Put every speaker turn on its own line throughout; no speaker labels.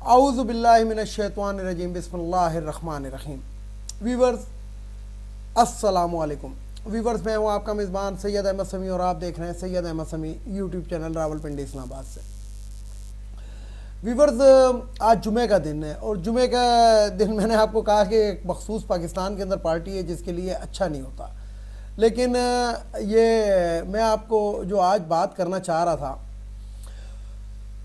اعوذ باللہ من الشیطان الرجیم بسم اللہ الرحمن الرحیم۔ ویورز السلام علیکم۔ ویورز میں ہوں آپ کا میزبان سید احمد سمیع اور آپ دیکھ رہے ہیں سید احمد سمیع یوٹیوب چینل راولپنڈی اسلام آباد سے۔ ویورز آج جمعہ کا دن ہے اور جمعہ کا دن میں نے آپ کو کہا کہ ایک مخصوص پاکستان کے اندر پارٹی ہے جس کے لیے اچھا نہیں ہوتا، لیکن یہ میں آپ کو جو آج بات کرنا چاہ رہا تھا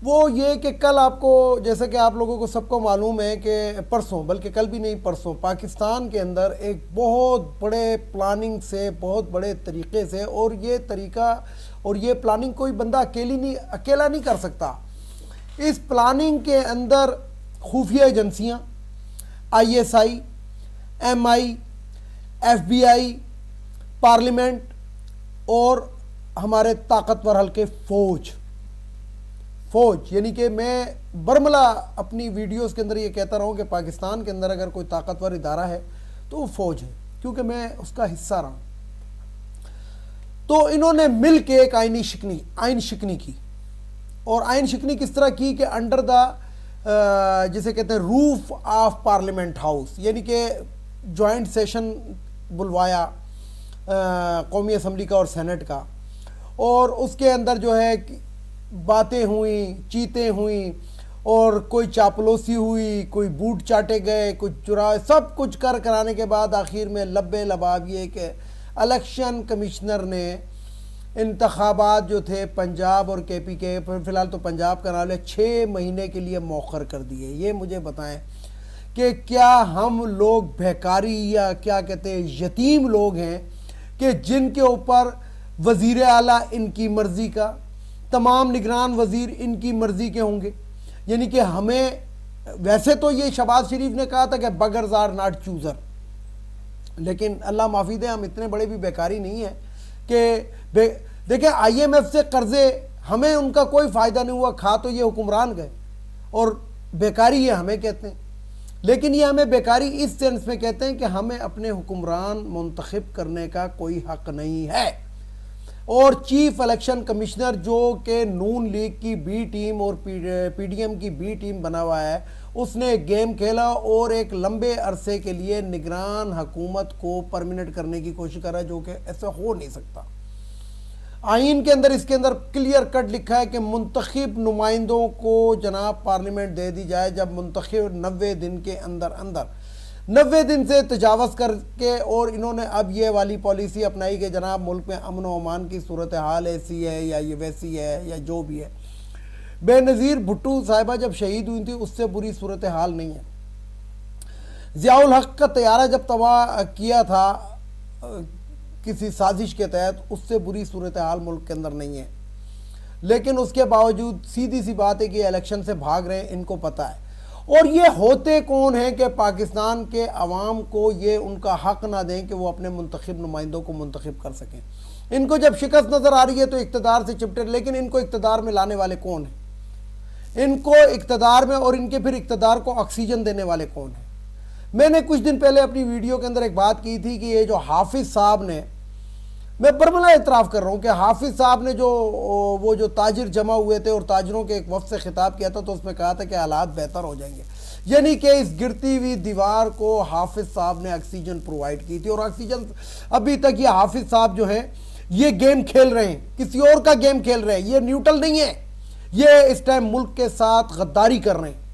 وہ یہ کہ کل آپ کو جیسا کہ آپ لوگوں کو سب کو معلوم ہے کہ پرسوں، بلکہ کل بھی نہیں پرسوں، پاکستان کے اندر ایک بہت بڑے پلاننگ سے، بہت بڑے طریقے سے، اور یہ طریقہ اور یہ پلاننگ کوئی بندہ اکیلا نہیں کر سکتا۔ اس پلاننگ کے اندر خفیہ ایجنسیاں، ISI، MI، FBI، پارلیمنٹ اور ہمارے طاقتور حلقے فوج، یعنی کہ میں برملا اپنی ویڈیوز کے اندر یہ کہتا رہا ہوں کہ پاکستان کے اندر اگر کوئی طاقتور ادارہ ہے تو وہ فوج ہے، کیونکہ میں اس کا حصہ رہا ہوں۔ تو انہوں نے مل کے ایک آئین شکنی کی، اور آئین شکنی کس طرح کی کہ انڈر دا جسے کہتے ہیں روف آف پارلیمنٹ ہاؤس، یعنی کہ جوائنٹ سیشن بلوایا قومی اسمبلی کا اور سینٹ کا، اور اس کے اندر جو ہے باتیں ہوئیں، چیتیں ہوئیں، اور کوئی چاپلوسی ہوئی، کوئی بوٹ چاٹے گئے، کچھ چرائے، سب کچھ کرانے کے بعد آخر میں لبے لباب یہ کہ الیکشن کمشنر نے انتخابات جو تھے پنجاب اور KP کے، فی الحال تو پنجاب کا نام لے، 6 مہینے کے لیے مؤخر کر دیے۔ یہ مجھے بتائیں کہ کیا ہم لوگ بھیکاری یا کیا کہتے ہیں یتیم لوگ ہیں کہ جن کے اوپر وزیر اعلیٰ ان کی مرضی کا، تمام نگران وزیر ان کی مرضی کے ہوں گے؟ یعنی کہ ہمیں ویسے تو یہ شہباز شریف نے کہا تھا کہ beggars are not choosers، لیکن اللہ معافی دے ہم اتنے بڑے بھی بیکاری نہیں ہیں کہ دیکھیں IMF سے قرضے ہمیں ان کا کوئی فائدہ نہیں ہوا، کھا تو یہ حکمران گئے، اور بیکاری یہ ہمیں کہتے ہیں، لیکن یہ ہمیں بیکاری اس سینس میں کہتے ہیں کہ ہمیں اپنے حکمران منتخب کرنے کا کوئی حق نہیں ہے۔ اور چیف الیکشن کمشنر جو کہ نون لیگ کی B ٹیم اور PDM کی B ٹیم بنا ہوا ہے، اس نے ایک گیم کھیلا اور ایک لمبے عرصے کے لیے نگران حکومت کو پرمنٹ کرنے کی کوشش کر رہا ہے، جو کہ ایسا ہو نہیں سکتا۔ آئین کے اندر اس کے اندر کلیئر کٹ لکھا ہے کہ منتخب نمائندوں کو جناب پارلیمنٹ دے دی جائے جب منتخب 90 دن کے اندر 90 دن سے تجاوز کر کے، اور انہوں نے اب یہ والی پالیسی اپنائی کہ جناب ملک میں امن و امان کی صورتحال ایسی ہے یا یہ ویسی ہے یا جو بھی ہے۔ بے نظیر بھٹو صاحبہ جب شہید ہوئی تھی اس سے بری صورتحال نہیں ہے۔ ضیاء الحق کا طیارہ جب تباہ کیا تھا کسی سازش کے تحت، اس سے بری صورتحال ملک کے اندر نہیں ہے، لیکن اس کے باوجود سیدھی سی بات ہے کہ الیکشن سے بھاگ رہے ہیں، ان کو پتہ ہے۔ اور یہ ہوتے کون ہیں کہ پاکستان کے عوام کو یہ ان کا حق نہ دیں کہ وہ اپنے منتخب نمائندوں کو منتخب کر سکیں؟ ان کو جب شکست نظر آ رہی ہے تو اقتدار سے چپٹے، لیکن ان کو اقتدار میں لانے والے کون ہیں؟ ان کو اقتدار میں اور ان کے پھر اقتدار کو آکسیجن دینے والے کون ہیں؟ میں نے کچھ دن پہلے اپنی ویڈیو کے اندر ایک بات کی تھی کہ یہ جو حافظ صاحب نے، میں برملا اعتراف کر رہا ہوں کہ حافظ صاحب نے وہ جو تاجر جمع ہوئے تھے اور تاجروں کے ایک وفد سے خطاب کیا تھا تو اس میں کہا تھا کہ حالات بہتر ہو جائیں گے، یعنی کہ اس گرتی ہوئی دیوار کو حافظ صاحب نے آکسیجن پرووائڈ کی تھی، اور آکسیجن ابھی تک یہ حافظ صاحب جو ہیں یہ گیم کھیل رہے ہیں، کسی اور کا گیم کھیل رہے ہیں، یہ نیوٹرل نہیں ہے، یہ اس ٹائم ملک کے ساتھ غداری کر رہے ہیں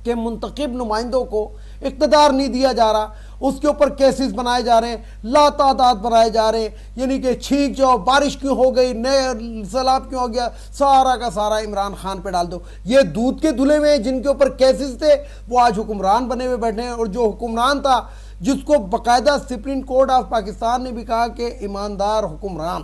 کہ منتخب نمائندوں کو اقتدار نہیں دیا جا رہا، اس کے اوپر کیسز بنائے جا رہے ہیں، لا تعداد بنائے جا رہے ہیں، یعنی کہ چھینک جاؤ، بارش کیوں ہو گئی، نئے سیلاب کیوں ہو گیا، سارا کا سارا عمران خان پہ ڈال دو۔ یہ دودھ کے دھلے ہوئے ہیں جن کے اوپر کیسز تھے وہ آج حکمران بنے ہوئے بیٹھے ہیں، اور جو حکمران تھا جس کو باقاعدہ سپریم کورٹ آف پاکستان نے بھی کہا کہ ایماندار حکمران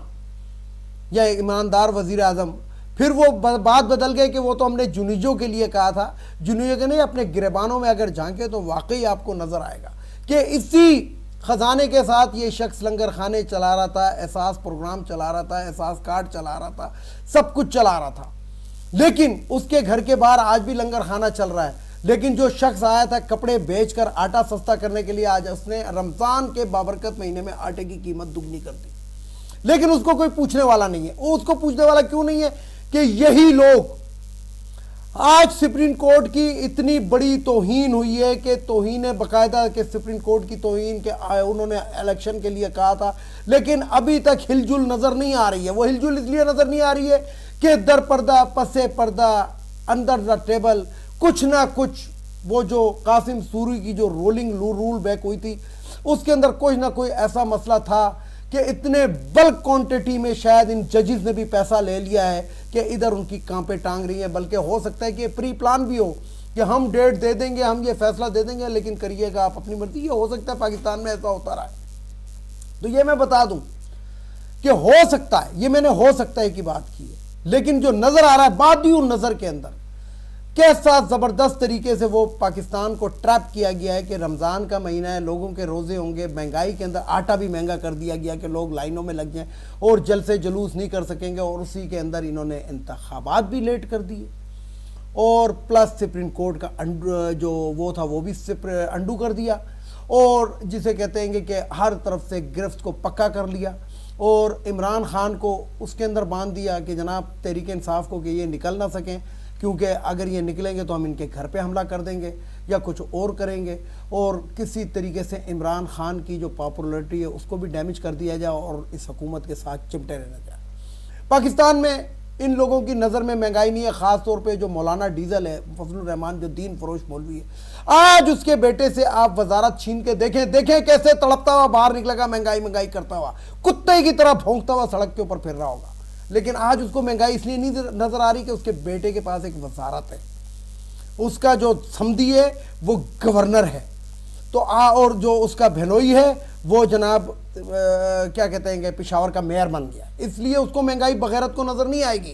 یا ایماندار وزیر اعظم، پھر وہ بات بدل گئے کہ وہ تو ہم نے جنیجوں کے لیے کہا تھا۔ جنیجوں کے نہیں، اپنے گریبانوں میں اگر جھانکے تو واقعی آپ کو نظر آئے گا کہ اسی خزانے کے ساتھ یہ شخص لنگر خانے چلا رہا تھا، احساس پروگرام چلا رہا تھا، احساس کارڈ چلا رہا تھا، سب کچھ چلا رہا تھا، لیکن اس کے گھر کے باہر آج بھی لنگر خانہ چل رہا ہے۔ لیکن جو شخص آیا تھا کپڑے بیچ کر آٹا سستا کرنے کے لیے، آج اس نے رمضان کے بابرکت مہینے میں آٹے کی قیمت دگنی کر دی، لیکن اس کو کوئی پوچھنے والا نہیں ہے۔ وہ اس کو پوچھنے والا کیوں نہیں ہے کہ یہی لوگ آج سپریم کورٹ کی اتنی بڑی توہین ہوئی ہے کہ توہین باقاعدہ کہ سپریم کورٹ کی توہین کہ انہوں نے الیکشن کے لیے کہا تھا، لیکن ابھی تک ہل جل نظر نہیں آ رہی ہے۔ وہ ہل جل اس لیے نظر نہیں آ رہی ہے کہ در پردہ پسے پردہ انڈر دا ٹیبل کچھ نہ کچھ وہ جو قاسم سوری کی جو رول بیک ہوئی تھی اس کے اندر کوئی نہ کوئی ایسا مسئلہ تھا کہ اتنے بلک کوانٹٹی میں شاید ان ججز نے بھی پیسہ لے لیا ہے کہ ادھر ان کی کانپیں ٹانگ رہی ہیں، بلکہ ہو سکتا ہے کہ پری پلان بھی ہو کہ ہم ڈیٹ دے دیں گے، ہم یہ فیصلہ دے دیں گے، لیکن کریے گا آپ اپنی مرضی۔ یہ ہو سکتا ہے پاکستان میں ایسا ہوتا رہا ہے۔ تو یہ میں بتا دوں کہ ہو سکتا ہے، یہ میں نے ہو سکتا ہے کی بات کی ہے، لیکن جو نظر آ رہا ہے بادی نظر کے اندر کیسا زبردست طریقے سے وہ پاکستان کو ٹریپ کیا گیا ہے کہ رمضان کا مہینہ ہے، لوگوں کے روزے ہوں گے، مہنگائی کے اندر آٹا بھی مہنگا کر دیا گیا کہ لوگ لائنوں میں لگ جائیں اور جلسے جلوس نہیں کر سکیں گے، اور اسی کے اندر انہوں نے انتخابات بھی لیٹ کر دیے، اور پلس سپریم کورٹ کا جو وہ تھا وہ بھی انڈو کر دیا، اور جسے کہتے ہیں کہ ہر طرف سے گرفت کو پکا کر لیا، اور عمران خان کو اس کے اندر باندھ دیا کہ جناب تحریک انصاف کو کہ یہ نکل نہ سکیں، کیونکہ اگر یہ نکلیں گے تو ہم ان کے گھر پہ حملہ کر دیں گے یا کچھ اور کریں گے، اور کسی طریقے سے عمران خان کی جو پاپولرٹی ہے اس کو بھی ڈیمیج کر دیا جائے اور اس حکومت کے ساتھ چمٹے رہنا جائے۔ پاکستان میں ان لوگوں کی نظر میں مہنگائی نہیں ہے، خاص طور پہ جو مولانا ڈیزل ہے، فضل الرحمان جو دین فروش مولوی ہے، آج اس کے بیٹے سے آپ وزارت چھین کے دیکھیں کیسے تڑپتا ہوا باہر نکلے گا، مہنگائی کرتا ہوا، کتے کی طرح بھونکتا ہوا سڑک کے اوپر پھر رہا ہوگا۔ لیکن آج اس کو مہنگائی اس لیے نہیں نظر آ رہی کہ اس کے بیٹے کے پاس ایک وزارت ہے، اس کا جو سمدھی ہے وہ گورنر ہے، تو اور جو اس کا بہنوئی ہے وہ جناب کیا کہتے ہیں کہ پشاور کا میئر بن گیا، اس لیے اس کو مہنگائی بغیرت کو نظر نہیں آئے گی۔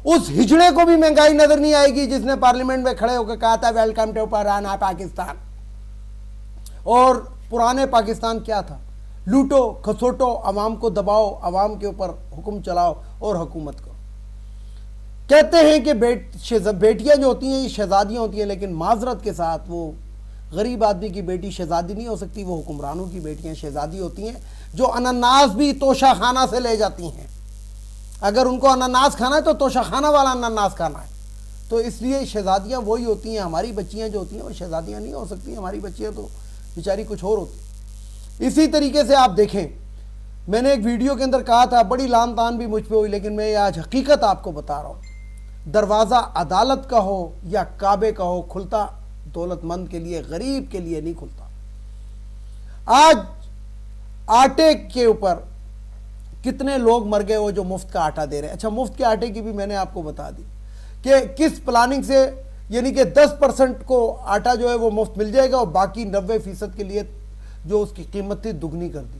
اس ہجڑے کو بھی مہنگائی نظر نہیں آئے گی جس نے پارلیمنٹ میں کھڑے ہو کے کہا تھا ویلکم ٹو پرانا پاکستان۔ اور پرانے پاکستان کیا تھا؟ لوٹو کھسوٹو، عوام کو دباؤ، عوام کے اوپر حکم چلاؤ اور حکومت کرو۔ کہتے ہیں کہ بیٹیاں جو ہوتی ہیں یہ شہزادیاں ہوتی ہیں، لیکن معذرت کے ساتھ وہ غریب آدمی کی بیٹی شہزادی نہیں ہو سکتی، وہ حکمرانوں کی بیٹیاں شہزادی ہوتی ہیں، جو انناس بھی توشہ خانہ سے لے جاتی ہیں۔ اگر ان کو انناس کھانا ہے تو توشہ خانہ والا انناس کھانا ہے، تو اس لیے شہزادیاں وہی ہوتی ہیں۔ ہماری بچیاں جو ہوتی ہیں وہ شہزادیاں نہیں ہو سکتی، ہماری بچیاں تو بیچاری کچھ اور ہوتی ہیں۔ اسی طریقے سے آپ دیکھیں، میں نے ایک ویڈیو کے اندر کہا تھا، بڑی لان تان بھی مجھ پہ ہوئی، لیکن میں آج حقیقت آپ کو بتا رہا ہوں، دروازہ عدالت کا ہو یا کعبے کا ہو کھلتا دولت مند کے لیے، غریب کے لیے نہیں کھلتا۔ آج آٹے کے اوپر کتنے لوگ مر گئے وہ جو مفت کا آٹا دے رہے ہیں۔ اچھا، مفت کے آٹے کی بھی میں نے آپ کو بتا دی کہ کس پلاننگ سے، یعنی کہ 10% کو آٹا جو ہے وہ مفت مل جائے گا اور باقی 90% کے لیے جو اس کی قیمت تھی دگنی کر دی،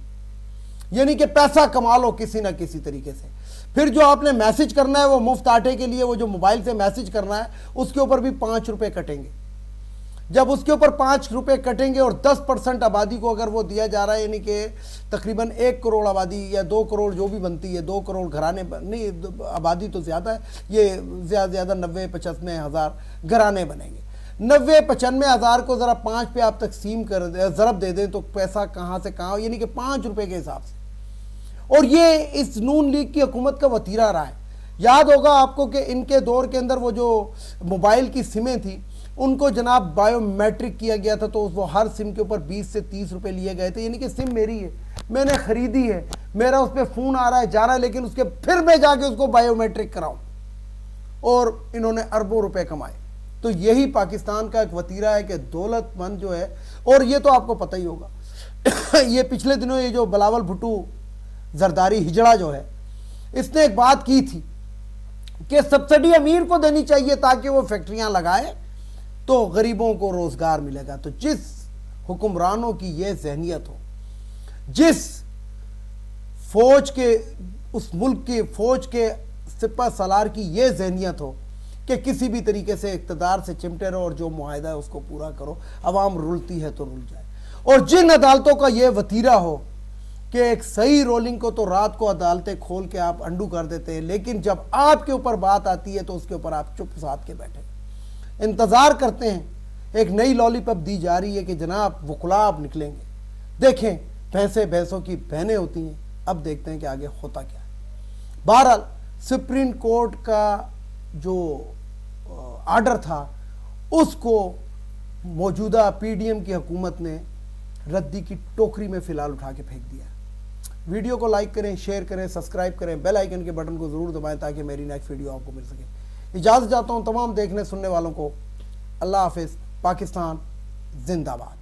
یعنی کہ پیسہ کما لو کسی نہ کسی طریقے سے۔ پھر جو آپ نے میسج کرنا ہے وہ مفت آٹے کے لیے، وہ جو موبائل سے میسج کرنا ہے اس کے اوپر بھی 5 روپے کٹیں گے۔ جب اس کے اوپر 5 روپے کٹیں گے اور 10% آبادی کو اگر وہ دیا جا رہا ہے، یعنی کہ تقریباً 1 کروڑ آبادی یا 2 کروڑ جو بھی بنتی ہے، 2 کروڑ گھرانے، نہیں آبادی تو زیادہ ہے، یہ زیادہ 90-95 ہزار گھرانے بنیں گے۔ 90-95 ہزار کو ذرا 5 پہ آپ تقسیم کر دیں، ضرب دے دیں تو پیسہ کہاں سے کہاں، یعنی کہ 5 روپے کے حساب سے۔ اور یہ اس نون لیگ کی حکومت کا وتیرہ رہا ہے۔ یاد ہوگا آپ کو کہ ان کے دور کے اندر وہ جو موبائل کی سمیں تھیں ان کو جناب بائیو میٹرک کیا گیا تھا، تو وہ ہر سم کے اوپر 20 سے 30 روپے لیے گئے تھے، یعنی کہ سم میری ہے، میں نے خریدی ہے، میرا اس پہ فون آ رہا ہے جا رہا ہے، لیکن اس کے پھر میں جا کے اس کو بائیو میٹرک کراؤں، اور انہوں نے اربوں روپے کمائے۔ تو یہی پاکستان کا ایک وتیرہ ہے کہ دولت مند جو ہے، اور یہ تو آپ کو پتہ ہی ہوگا یہ پچھلے دنوں یہ جو بلاول بھٹو زرداری ہجڑا جو ہے، اس نے ایک بات کی تھی کہ سبسڈی امیر کو دینی چاہیے تاکہ وہ فیکٹریاں لگائے تو غریبوں کو روزگار ملے گا۔ تو جس حکمرانوں کی یہ ذہنیت ہو، جس فوج کے، اس ملک کی فوج کے سپہ سالار کی یہ ذہنیت ہو کہ کسی بھی طریقے سے اقتدار سے چمٹے رہو اور جو معاہدہ ہے اس کو پورا کرو، عوام رلتی ہے تو رل جائے، اور جن عدالتوں کا یہ وتیرہ ہو کہ ایک صحیح رولنگ کو تو رات کو عدالتیں کھول کے آپ انڈو کر دیتے ہیں، لیکن جب آپ کے اوپر بات آتی ہے تو اس کے اوپر آپ چپ ساتھ کے بیٹھے انتظار کرتے ہیں۔ ایک نئی لالی پاپ دی جا رہی ہے کہ جناب وکلاء اب نکلیں گے، دیکھیں بھینسیں بھینسوں کی بہنیں ہوتی ہیں، اب دیکھتے ہیں کہ آگے ہوتا کیا ہے۔ بہرحال سپریم کورٹ کا جو آرڈر تھا اس کو موجودہ پی ڈی ایم کی حکومت نے ردی کی ٹوکری میں فی الحال اٹھا کے پھینک دیا. ویڈیو کو لائک کریں، شیئر کریں، سبسکرائب کریں، بیل آئیکن کے بٹن کو ضرور دبائیں تاکہ میری نیکسٹ ویڈیو آپ کو مل سکے. اجازت چاہتا ہوں تمام دیکھنے سننے والوں کو. اللہ حافظ. پاکستان زندہ باد.